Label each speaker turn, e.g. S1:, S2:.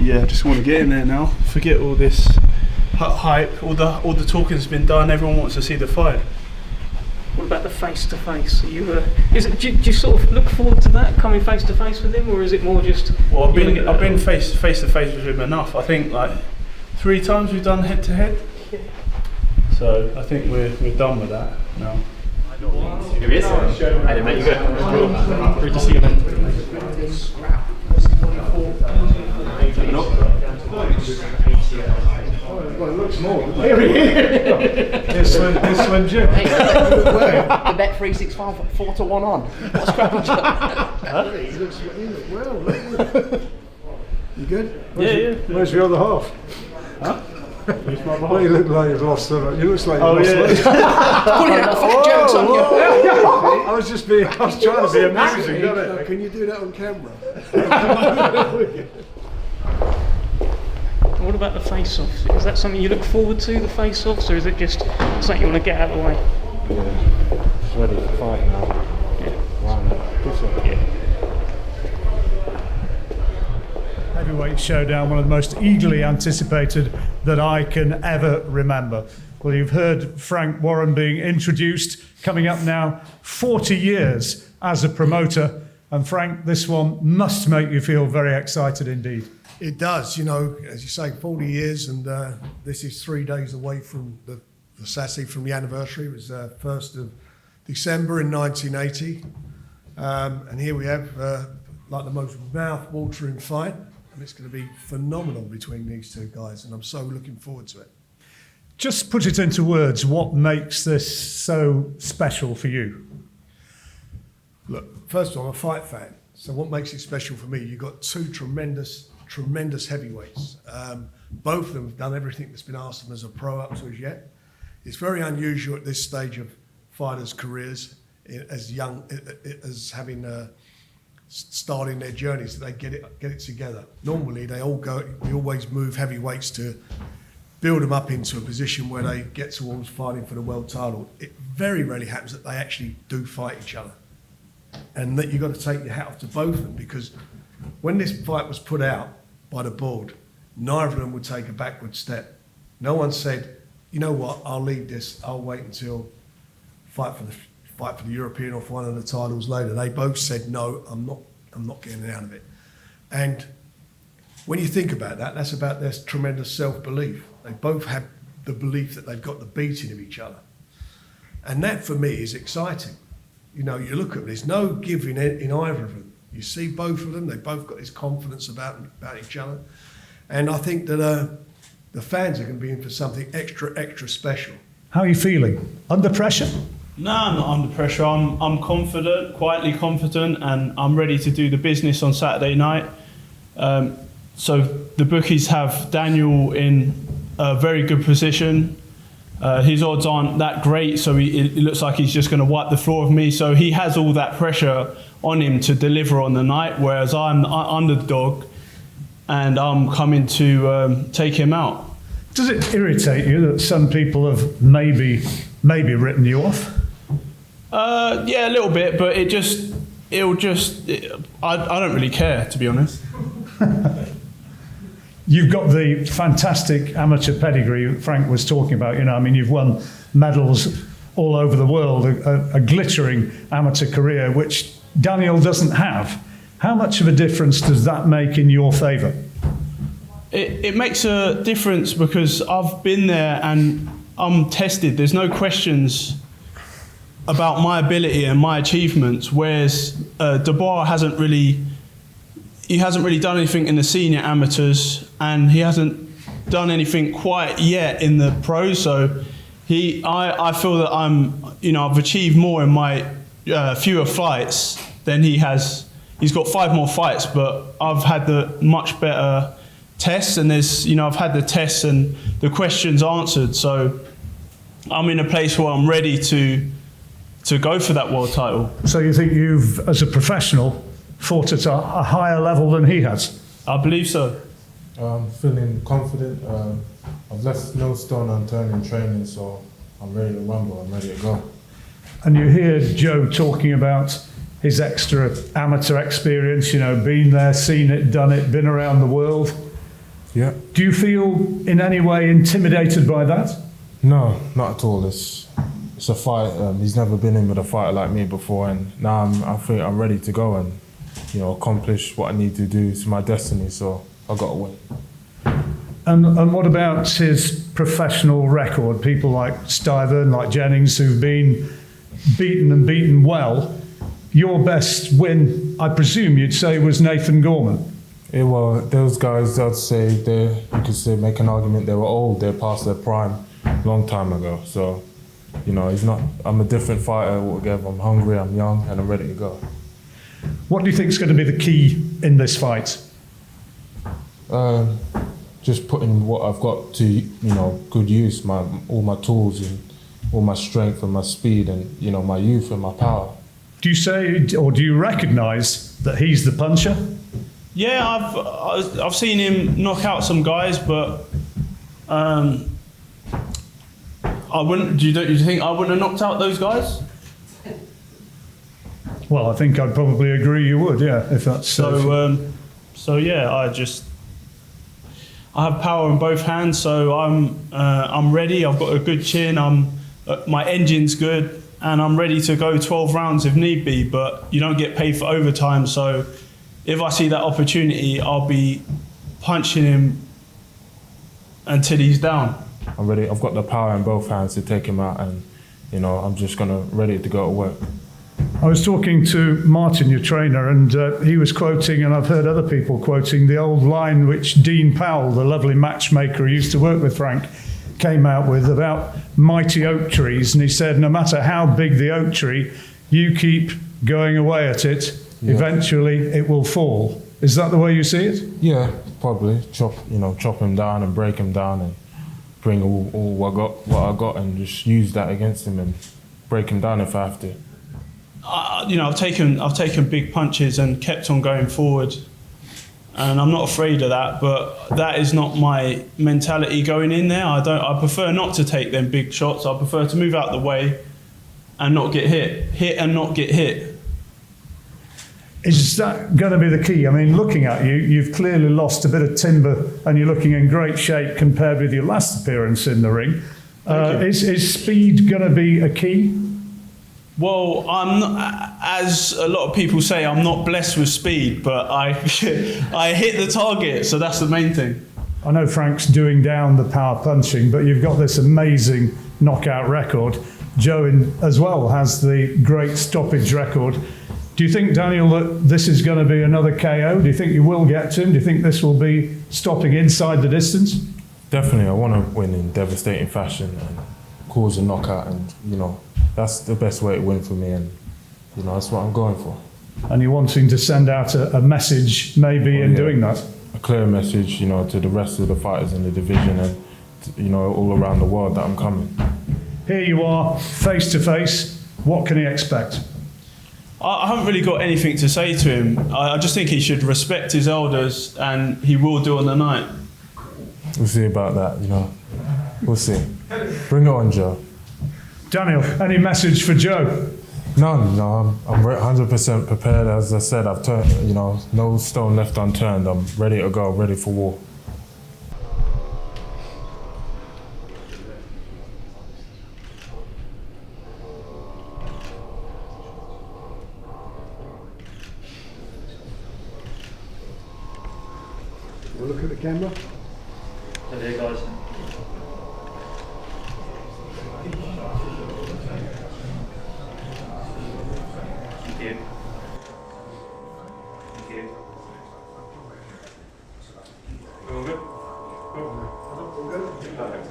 S1: Yeah, I just want to get in there now. Forget all this hype. All the talking's been done. Everyone wants to see the fight.
S2: What about the face-to-face? Do you sort of look forward to that, coming face-to-face with him, or is it more just...
S1: Well, I've been face-to-face with him enough. I think like 3 times we've done head-to-head. So I think we're done with that now.
S3: Here he is. Hey there, mate, you good? Great to see you, mate.
S4: Well, it looks more. Here he is. Here's Slim Jim.
S3: Hey, the bet 365 4-1 on. What's cracking?
S4: Huh? He looks well. You good?
S1: Yeah.
S4: Where's your other half?
S1: Huh?
S4: Well, you look like you've lost them. You look like you've lost them.
S3: Putting out fucking jokes on you.
S4: I was trying to be amusing, wasn't it?
S5: Can you do that on camera?
S2: What about the face-offs? Is that something you look forward to, the face-offs, or is it just something you want to get out of the way?
S6: Yeah, just ready to fight now.
S2: Yeah.
S7: Heavyweight showdown, one of the most eagerly anticipated that I can ever remember. Well, you've heard Frank Warren being introduced, coming up now 40 years as a promoter. And Frank, this one must make you feel very excited indeed.
S5: It does, you know, as you say, 40 years, and this is 3 days away from the SASI, from the anniversary. It was 1st of December in 1980. And here we have like the most mouth-watering fight. And it's going to be phenomenal between these two guys, and I'm so looking forward to it.
S7: Just put it into words, what makes this so special for you?
S5: Look, first of all, I'm a fight fan. So what makes it special for me, you've got 2 tremendous heavyweights. Both of them have done everything that's been asked of them as a pro up to as yet. It's very unusual at this stage of fighters' careers, as young as having starting their journeys, that they get it together. Normally, we always move heavyweights to build them up into a position where they get towards fighting for the world title. It very rarely happens that they actually do fight each other, and that you've got to take your hat off to both of them, because when this fight was put out by the board, neither of them would take a backward step. No one said, you know what, I'll leave this, I'll wait until fight for the European or for one of the titles later. They both said, no, I'm not getting out of it. And when you think about that, that's about their tremendous self-belief. They both have the belief that they've got the beating of each other. And that, for me, is exciting. You know, you look at it, there's no giving in either of them. You see both of them, they've both got this confidence about each other. And I think that the fans are going to be in for something extra special.
S7: How are you feeling? Under pressure?
S1: No, I'm not under pressure. I'm confident, quietly confident, and I'm ready to do the business on Saturday night. So the bookies have Daniel in a very good position. His odds aren't that great, so it looks like he's just going to wipe the floor with me. So he has all that pressure on him to deliver on the night, whereas I'm the underdog and I'm coming to take him out.
S7: Does it irritate you that some people have maybe written you off?
S1: Yeah, a little bit, but I don't really care, to be honest.
S7: You've got the fantastic amateur pedigree Frank was talking about. You know, I mean, you've won medals all over the world, a glittering amateur career, which Daniel doesn't have. How much of a difference does that make in your favour?
S1: It makes a difference because I've been there and I'm tested. There's no questions about my ability and my achievements, whereas Dubois hasn't really done anything in the senior amateurs, and he hasn't done anything quite yet in the pros. So I feel that I've achieved more in my fewer fights than he has. He's got 5 more fights, but I've had the much better tests, and I've had the tests and the questions answered. So I'm in a place where I'm ready to go for that world title.
S7: So you think you've, as a professional, fought at a higher level than he has?
S1: I believe so.
S6: I'm feeling confident. I've left no stone unturned in training, so I'm ready to rumble. I'm ready to go.
S7: And you hear Joe talking about his extra amateur experience, been there, seen it, done it, been around the world.
S6: Yeah.
S7: Do you feel in any way intimidated by that?
S6: No, not at all. It's a fight. He's never been in with a fighter like me before, and now I think I'm ready to go and, accomplish what I need to do. It's my destiny, so I got to win.
S7: And what about his professional record? People like Stiver, like Jennings, who've been beaten and beaten well. Your best win, I presume you'd say, was Nathan Gorman.
S6: Yeah, well, those guys, I'd say, you could say, make an argument they were old. They're past their prime a long time ago. So, he's not. I'm a different fighter altogether. I'm hungry, I'm young, and I'm ready to go.
S7: What do you think is going to be the key in this fight?
S6: Just putting what I've got to, good use. All my tools and all my strength and my speed and, my youth and my power.
S7: Do you say, or do you recognise that he's the puncher?
S1: Yeah, I've seen him knock out some guys, but I wouldn't. Do you think I wouldn't have knocked out those guys?
S7: Well, I think I'd probably agree you would, yeah, if that's
S1: so. So yeah, I have power in both hands, so I'm ready. I've got a good chin. My engine's good, and I'm ready to go 12 rounds if need be. But you don't get paid for overtime, so if I see that opportunity, I'll be punching him until he's down.
S6: I'm ready. I've got the power in both hands to take him out, and I'm just ready to go to work.
S7: I was talking to Martin, your trainer, and he was quoting, and I've heard other people quoting, the old line which Dean Powell, the lovely matchmaker who used to work with Frank, came out with about mighty oak trees. And he said, no matter how big the oak tree, you keep going away at it, eventually it will fall. Is that the way you see it?
S6: Yeah, probably. Chop him down and break him down and bring all what I got and just use that against him and break him down if I have to.
S1: I've taken big punches and kept on going forward, and I'm not afraid of that. But that is not my mentality going in there. I prefer not to take them big shots. I prefer to move out the way and not get hit and not get hit.
S7: Is that going to be the key? I mean, looking at you, you've clearly lost a bit of timber, and you're looking in great shape compared with your last appearance in the ring. Is speed going to be a key?
S1: Well, I'm not, as a lot of people say, I'm not blessed with speed, but I hit the target, so that's the main thing.
S7: I know Frank's doing down the power punching, but you've got this amazing knockout record. Joe, as well, has the great stoppage record. Do you think, Daniel, that this is going to be another KO? Do you think you will get to him? Do you think this will be stopping inside the distance?
S6: Definitely. I want to win in devastating fashion and cause a knockout, and, that's the best way to win for me, and that's what I'm going for.
S7: And you're wanting to send out a message maybe in doing that?
S6: A clear message, to the rest of the fighters in the division and, all around the world that I'm coming.
S7: Here you are, face to face. What can he expect?
S1: I haven't really got anything to say to him. I just think he should respect his elders, and he will do on the night.
S6: We'll see about that, We'll see. Bring it on, Joe.
S7: Daniel, any message for Joe?
S6: None. No, I'm 100% prepared. As I said, I've turned, no stone left unturned. I'm ready to go, ready for war.
S5: We'll look at the camera.
S3: There, guys. Thank you. Thank you. All good?
S5: All good?
S3: Perfect.